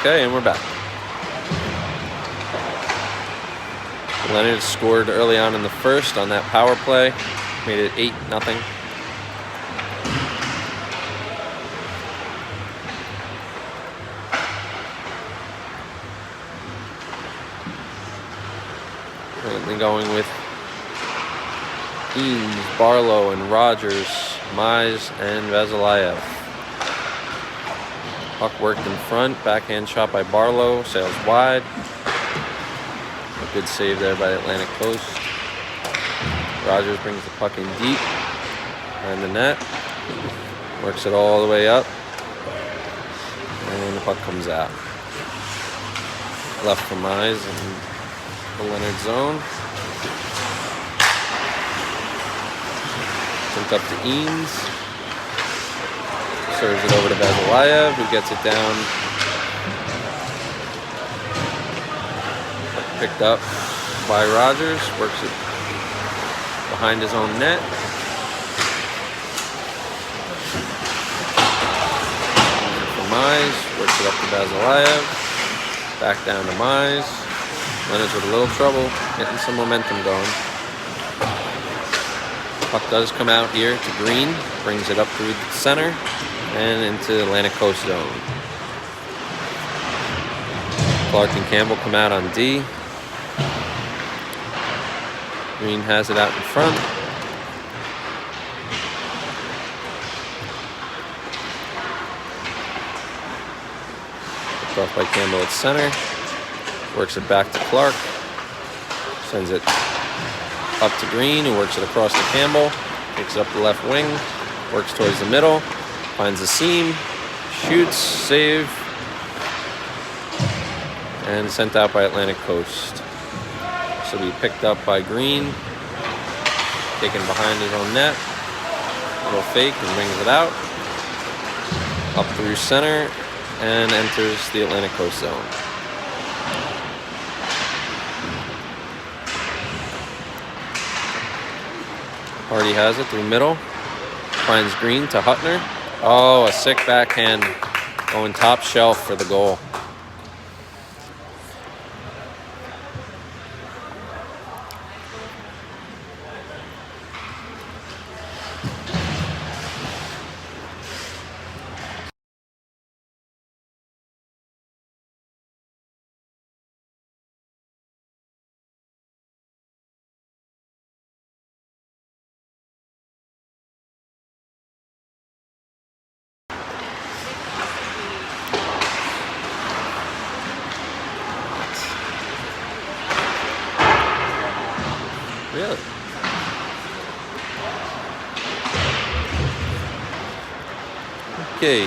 Okay, and we're back. Leonard scored early on in the first on that power play. Made it 8-0. Currently going with Eames, Barlow, and Rogers, Mize, and Vasileyev. Puck worked in front, backhand shot by Barlow, sails wide. A good save there by Atlantic Coast. Rogers brings the puck in deep behind the net, works it all the way up, and the puck comes out. Left for Mize in the Leonard zone. Sent up to Eames. Serves it over to Vasileyev, who gets it down. Picked up by Rogers, works it behind his own net. For Mize, works it up to Vasileyev. Back down to Mize. Leonard's with a little trouble, getting some momentum going. Puck does come out here to Green, brings it up through the center and into Atlantic Coast zone. Clark and Campbell come out on D. Green has it out in front. Picked off by Campbell at center. Works it back to Clark. Sends it up to Green, who works it across to Campbell. Takes it up the left wing. Works towards the middle. Finds the seam. Shoots. Save. And sent out by Atlantic Coast. So be picked up by Green, taken behind his own net, little fake and brings it out, up through center, and enters the Atlantic Coast zone. Hardy has it through middle, finds Green to Huttner. Oh, a sick backhand going top shelf for the goal. Really? Okay.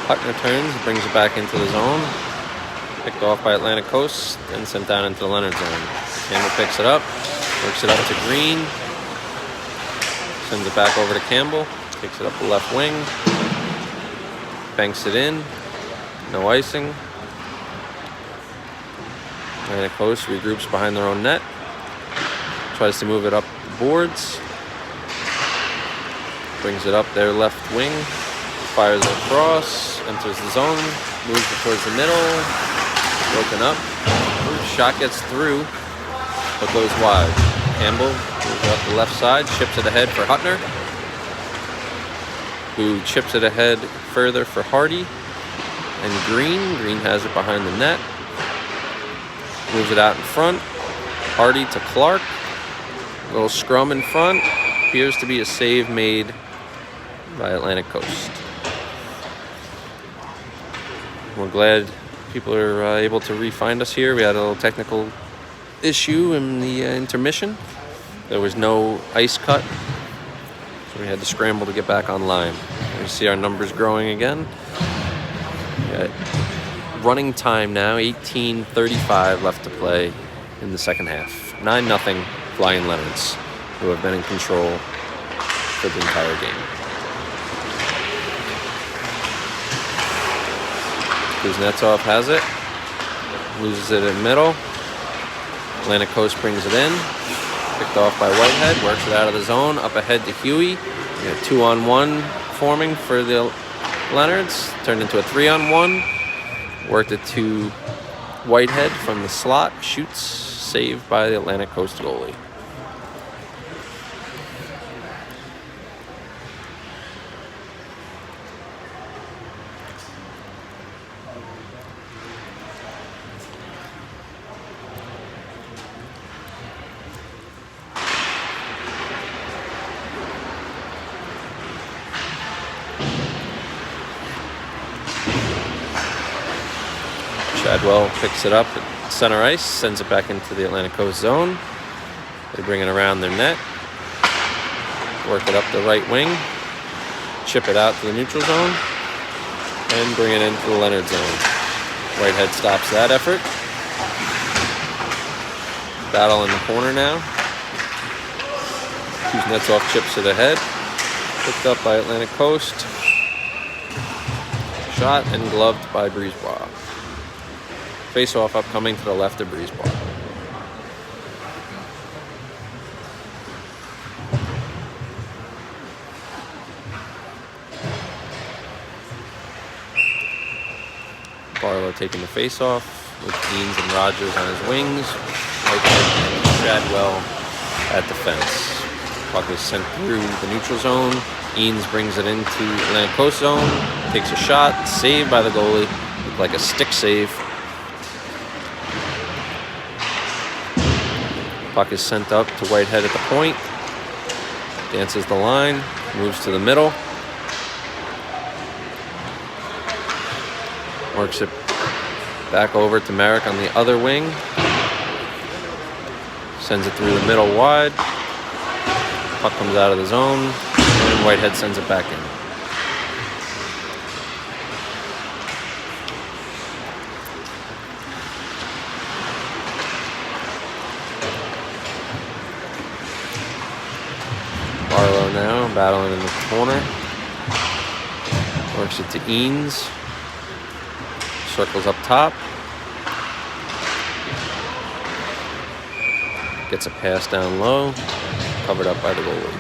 Huttner turns, brings it back into the zone. Picked off by Atlantic Coast and sent down into the Leonard zone. Campbell picks it up, works it up to Green. Sends it back over to Campbell. Takes it up the left wing. Banks it in. No icing. Atlantic Coast regroups behind their own net. Tries to move it up the boards. Brings it up their left wing. Fires it across. Enters the zone. Moves it towards the middle. Broken up. Shot gets through, but goes wide. Campbell moves it up the left side. Chips it ahead for Huttner, who chips it ahead further for Hardy. And Green. Green has it behind the net. Moves it out in front. Hardy to Clark. A little scrum in front. Appears to be a save made by Atlantic Coast. We're glad people are able to re-find us here. We had a little technical issue in the intermission. There was no ice cut, so we had to scramble to get back online. You see our numbers growing again. Running time now, 18:35 left to play in the second half. 9-0 Flying Leonards, who have been in control for the entire game. Kuznetsov has it, loses it in middle. Atlantic Coast brings it in, picked off by Whitehead, works it out of the zone, up ahead to Huey, We got 2-on-1 forming for the Leonards. Turned into a 3-on-1. Worked it to Whitehead from the slot. Shoots. Saved by the Atlantic Coast goalie. Chadwell picks it up at center ice, sends it back into the Atlantic Coast zone. They bring it around their net, work it up the right wing, chip it out to the neutral zone, and bring it into the Leonard zone. Whitehead stops that effort. Battle in the corner now. Kuznetsov chips to the head. Picked up by Atlantic Coast. Shot and gloved by Brisebois. Face-off upcoming to the left of Brisebois. Barlow taking the face-off with Eanes and Rogers on his wings. Whitehead and Chadwell at defense. Puck is sent through the neutral zone. Eanes brings it into Atlantic Coast zone. Takes a shot. Saved by the goalie. Looked like a stick save. Puck is sent up to Whitehead at the point. Dances the line. Moves to the middle. Works it back over to Marek on the other wing. Sends it through the middle wide. Puck comes out of the zone. And Whitehead sends it back in. Barlow now battling in the corner. Works it to Eanes. Circles up top. Gets a pass down low. Covered up by the goalie.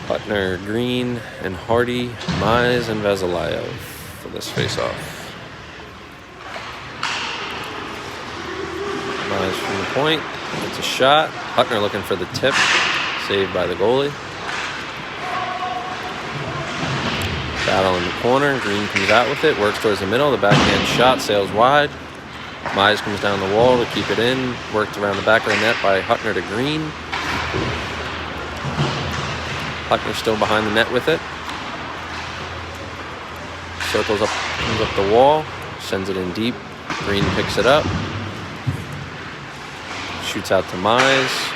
Hutner, Green, and Hardy, Mize, and Vasilev for this face-off. Mize from the point. It's a shot. Hutner looking for the tip. Saved by the goalie. Battle in the corner. Green comes out with it. Works towards the middle. The backhand shot sails wide. Mize comes down the wall to keep it in. Worked around the back of the net by Hutner to Green. Hutner still behind the net with it. Circles up, comes up the wall. Sends it in deep. Green picks it up. Shoots out to Mize.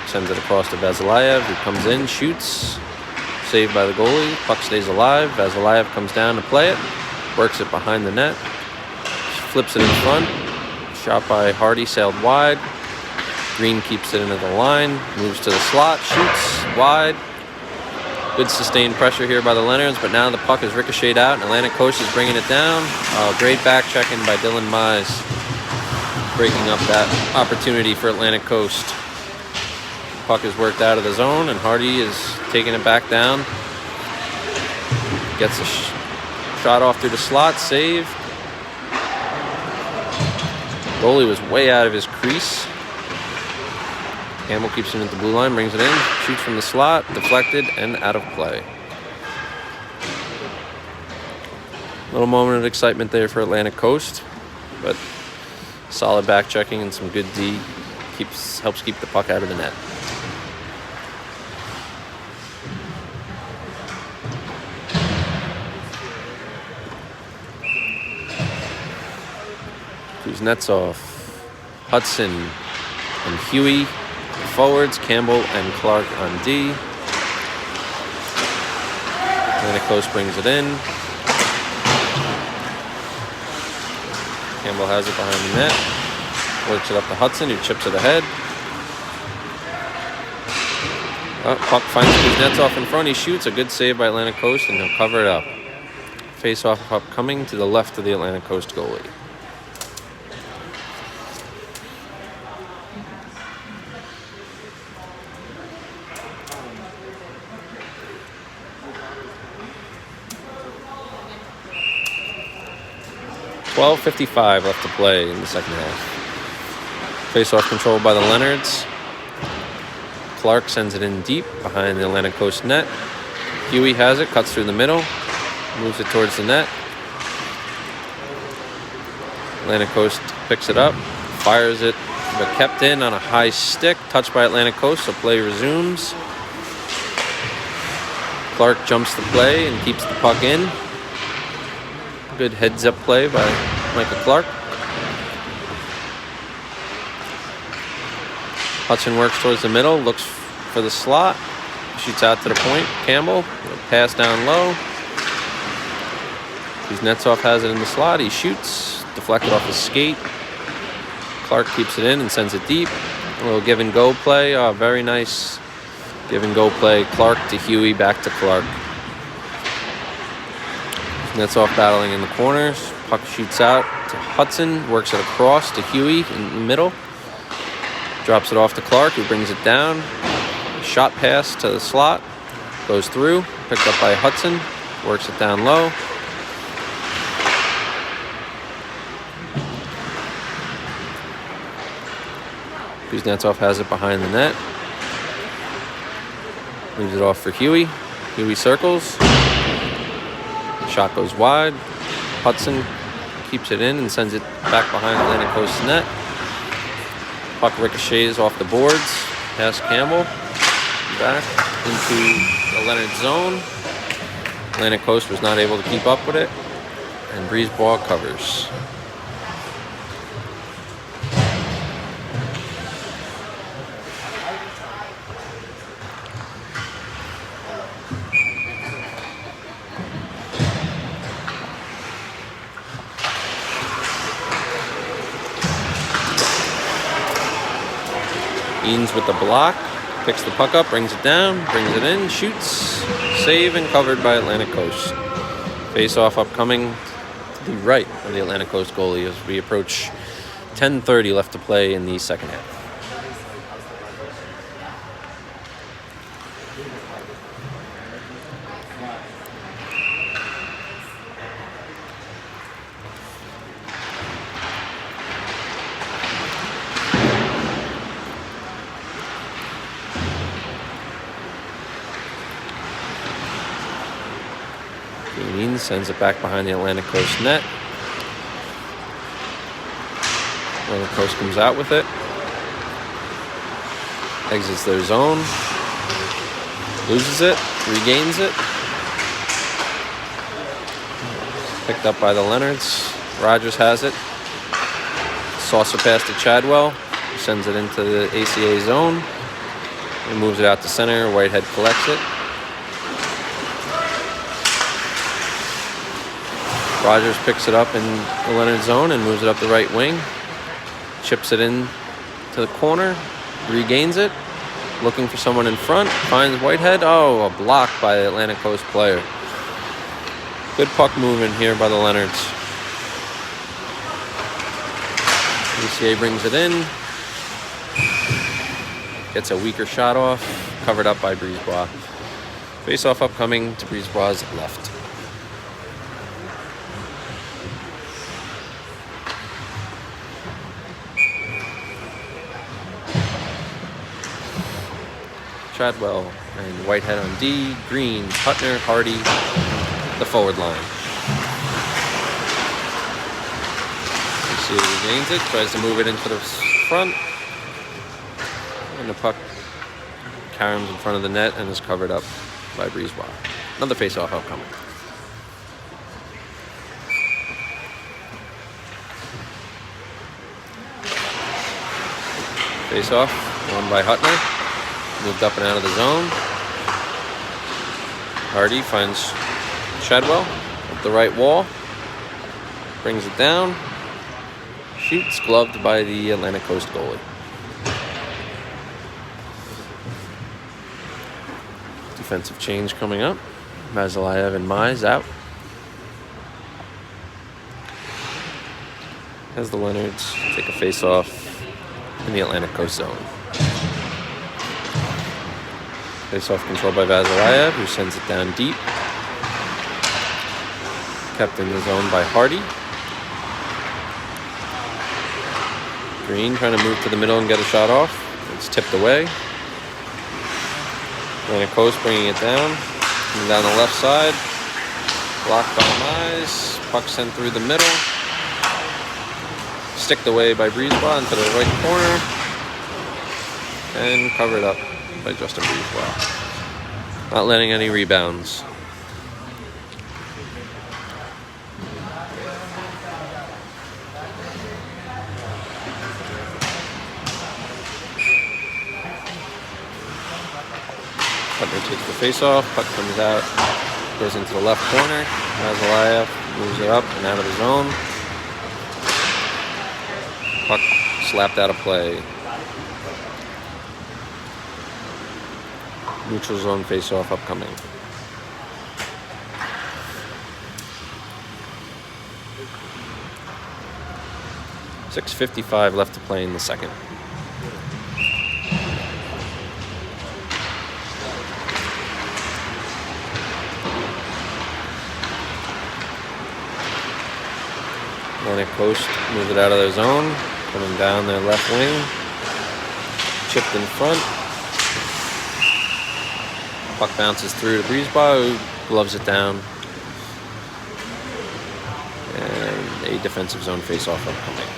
Sends it across to Vasilev, who comes in, shoots. Saved by the goalie. Puck stays alive. Vasilev comes down to play it. Works it behind the net. Flips it in front. Shot by Hardy, sailed wide. Green keeps it into the line. Moves to the slot. Shoots wide. Good sustained pressure here by the Leonards, but now the puck is ricocheted out, and Atlantic Coast is bringing it down. Great back checking by Dylan Mize. Breaking up that opportunity for Atlantic Coast. Puck is worked out of the zone, and Hardy is taking it back down. Gets a shot off through the slot, saved. Goalie was way out of his crease. Campbell keeps it at the blue line, brings it in, shoots from the slot, deflected, and out of play. Little moment of excitement there for Atlantic Coast, but solid back checking and some good D helps keep the puck out of the net. Kuznetsov, Hudson, and Huey. Forwards, Campbell and Clark on D. Atlantic Coast brings it in. Campbell has it behind the net. Works it up to Hudson, who chips it ahead. Puck finds Kuznetsov in front. He shoots. A good save by Atlantic Coast, and he'll cover it up. Face-off upcoming to the left of the Atlantic Coast goalie. .55 left to play in the second half. Face-off controlled by the Leonards. Clark sends it in deep behind the Atlantic Coast net. Huey has it, cuts through the middle, moves it towards the net. Atlantic Coast picks it up, fires it, but kept in on a high stick, touched by Atlantic Coast, so play resumes. Clark jumps the play and keeps the puck in. Good heads-up play by Michael Clark. Hudson works towards the middle, looks for the slot, shoots out to the point. Campbell, pass down low. Kuznetsov has it in the slot. He shoots, deflected off his skate. Clark keeps it in and sends it deep. A little give and go play. Oh, very nice give and go play. Clark to Huey, back to Clark. Kuznetsov battling in the corners. Puck shoots out to Hudson, works it across to Huey in the middle. Drops it off to Clark, who brings it down. Shot pass to the slot. Goes through. Picked up by Hudson. Works it down low. Kuznetsov has it behind the net. Leaves it off for Huey. Huey circles. The shot goes wide. Hudson keeps it in and sends it back behind Atlantic Coast net. Puck ricochets off the boards. Past Campbell. Back into the Leonard zone. Atlantic Coast was not able to keep up with it. And Brisebois covers. Eanes with the block, picks the puck up, brings it down, brings it in, shoots, save, and covered by Atlantic Coast. Face-off upcoming to the right of the Atlantic Coast goalie as we approach 10:30 left to play in the second half. Eanes sends it back behind the Atlantic Coast net. Atlantic Coast comes out with it. Exits their zone. Loses it. Regains it. Picked up by the Leonards. Rogers has it. Saucer pass to Chadwell. Sends it into the ACA zone. And moves it out to center. Whitehead collects it. Rogers picks it up in the Leonard zone and moves it up the right wing. Chips it in to the corner. Regains it. Looking for someone in front. Finds Whitehead. Oh, a block by the Atlantic Coast player. Good puck movement here by the Leonards. UCA brings it in. Gets a weaker shot off. Covered up by Brisebois. Face-off upcoming to Brisebois' left. Chadwell and Whitehead on D, Green, Hutner, Hardy, the forward line. UCA regains it, tries to move it into the front, and the puck caroms in front of the net and is covered up by Brisebois. Another face-off upcoming. Face-off, won by Hutner. Moved up and out of the zone. Hardy finds Chadwell up the right wall. Brings it down. Shoots, gloved by the Atlantic Coast goalie. Defensive change coming up. Mazalayev and Mize out. as the Leonards take a face-off in the Atlantic Coast zone. Face-off controlled by Vasilyev, who sends it down deep. Kept in the zone by Hardy. Green trying to move to the middle and get a shot off. It's tipped away. Atlantic Coast bringing it down. Coming down the left side. Blocked by Mize. Puck sent through the middle. Sticked away by Brisebois into the right corner. And covered up by Justin Brisebois. Not letting any rebounds. Cutler takes the face-off. Puck comes out. Goes into the left corner. Vasilyev moves it up and out of the zone. Puck slapped out of play. Neutral zone face-off upcoming. .6:55 left to play in the second. Atlantic Coast moves it out of their zone, coming down their left wing. Chipped in front. Puck bounces through to Brisebois, who gloves it down. And a defensive zone face-off upcoming.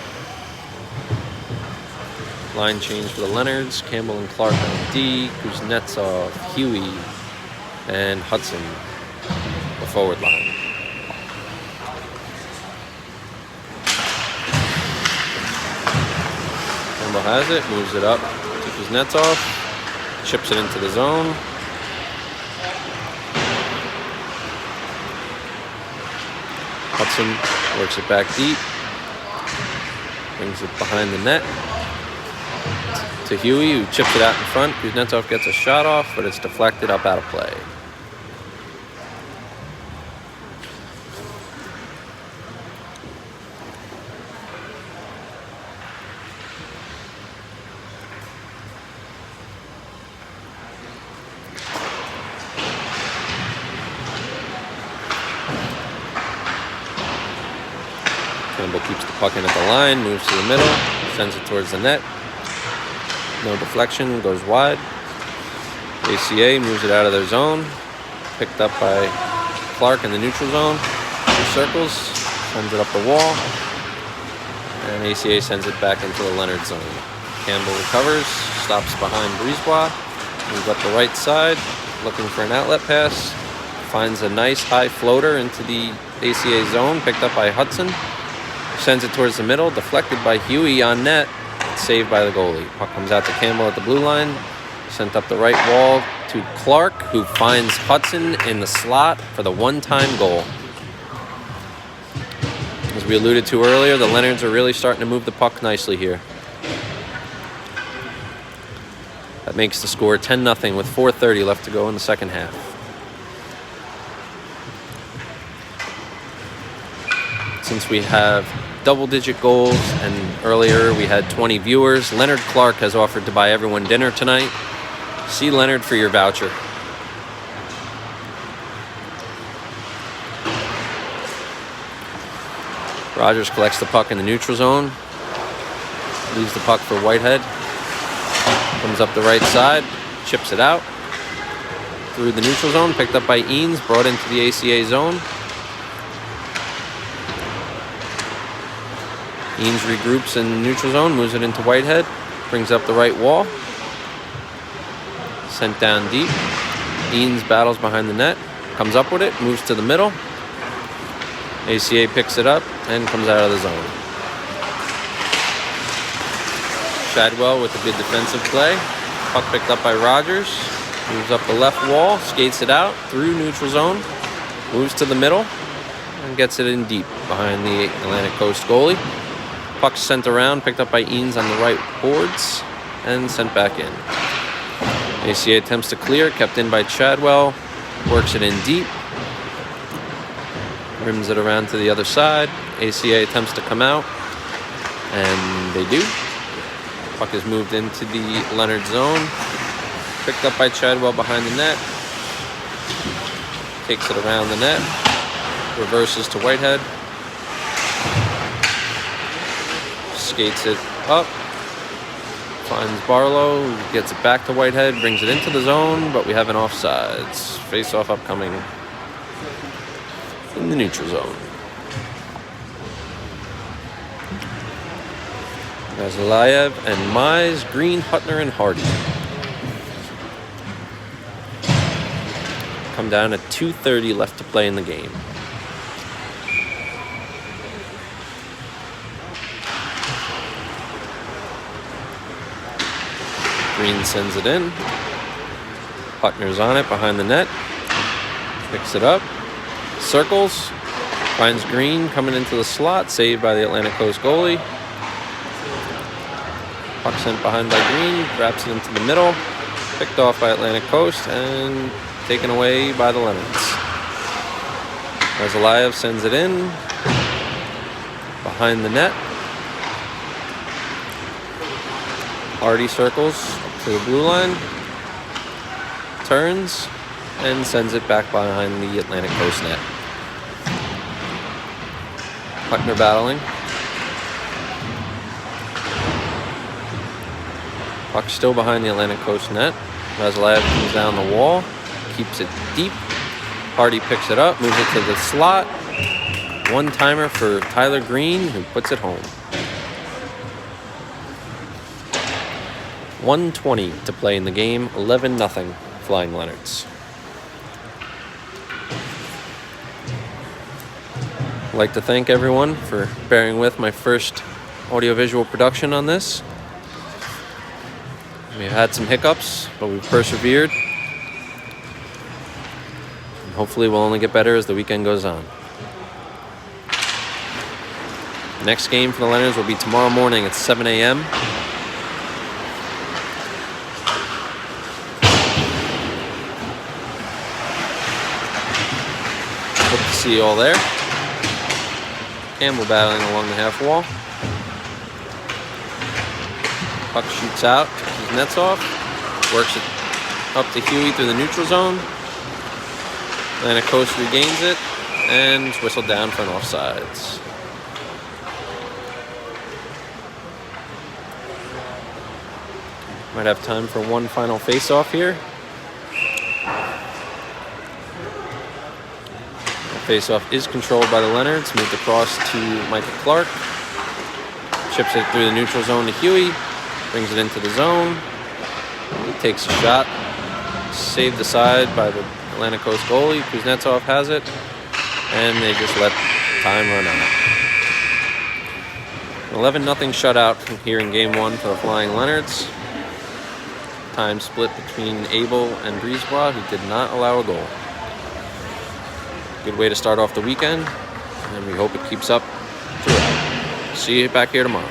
Line change for the Leonards. Campbell and Clark on D. Kuznetsov, Huey, and Hudson, the forward line. Campbell has it, moves it up to Kuznetsov, chips it into the zone. Hudson works it back deep, brings it behind the net to Huey, who chips it out in front. Kuznetsov gets a shot off, but it's deflected up out of play. Campbell keeps the puck in at the line, moves to the middle, sends it towards the net. No deflection, goes wide. ACA moves it out of their zone. Picked up by Clark in the neutral zone. He circles, sends it up the wall. And ACA sends it back into the Leonard zone. Campbell recovers, stops behind Brisebois, moves up the right side, looking for an outlet pass. Finds a nice high floater into the ACA zone, picked up by Hudson. Sends it towards the middle, deflected by Huey on net, saved by the goalie. Puck comes out to Campbell at the blue line, sent up the right wall to Clark, who finds Hudson in the slot for the one-time goal. As we alluded to earlier, the Leonards are really starting to move the puck nicely here. That makes the score 10-0 with 4:30 left to go in the second half. Since we have double-digit goals, and earlier we had 20 viewers, Leonard Clark has offered to buy everyone dinner tonight. See Leonard for your voucher. Rogers collects the puck in the neutral zone. Leaves the puck for Whitehead. Comes up the right side, chips it out. Through the neutral zone, picked up by Eanes, brought into the ACA zone. Eanes regroups in the neutral zone, moves it into Whitehead, brings up the right wall. Sent down deep. Eanes battles behind the net, comes up with it, moves to the middle. ACA picks it up and comes out of the zone. Shadwell with a good defensive play. Puck picked up by Rogers. Moves up the left wall, skates it out through neutral zone. Moves to the middle and gets it in deep behind the Atlantic Coast goalie. Puck sent around, picked up by Eanes on the right boards, and sent back in. ACA attempts to clear, kept in by Chadwell, works it in deep, rims it around to the other side. ACA attempts to come out, And they do. Puck is moved into the Leonard zone. Picked up by Chadwell behind the net. Takes it around the net. Reverses to Whitehead. Skates it up. Finds Barlow. Gets it back to Whitehead. Brings it into the zone, but we have an offsides. Face-off upcoming in the neutral zone. Vasilyev and Mize, Green, Hutner, and Hardy. Come down at 2:30 left to play in the game. Green sends it in. Hutner's on it behind the net. Picks it up. Circles. Finds Green coming into the slot. Saved by the Atlantic Coast goalie. Puck sent behind by Green. Wraps it into the middle. Picked off by Atlantic Coast and taken away by the Leonards. Vasilyev sends it in. Behind the net. Hardy circles up to the blue line. Turns and sends it back behind the Atlantic Coast net. Hutner battling. Puck still behind the Atlantic Coast net. Vasilyev comes down the wall. Keeps it deep. Hardy picks it up. Moves it to the slot. One-timer for Tyler Green, who puts it home. 1:20 to play in the game. 11-0 Flying Leonards. I'd like to thank everyone for bearing with my first audiovisual production on this. We've had some hiccups, but we've persevered. And hopefully we'll only get better as the weekend goes on. Next game for the Leonards will be tomorrow morning at 7 a.m. Hope to see you all there. Campbell battling along the half wall. Puck shoots out, his nets off, works it up to Huey through the neutral zone. Atlantic Coast regains it and it's whistled down for an offsides. Might have time for one final face-off here. The face-off is controlled by the Leonards. Moved across to Michael Clark. Chips it through the neutral zone to Huey. Brings it into the zone. He takes a shot. Saved aside by the Atlantic Coast goalie. Kuznetsov has it. And they just let time run out. 11-0 shutout here in Game 1 for the Flying Leonards. Time split between Abel and Brisebois, who did not allow a goal. Good way to start off the weekend, and we hope it keeps up throughout. See you back here tomorrow.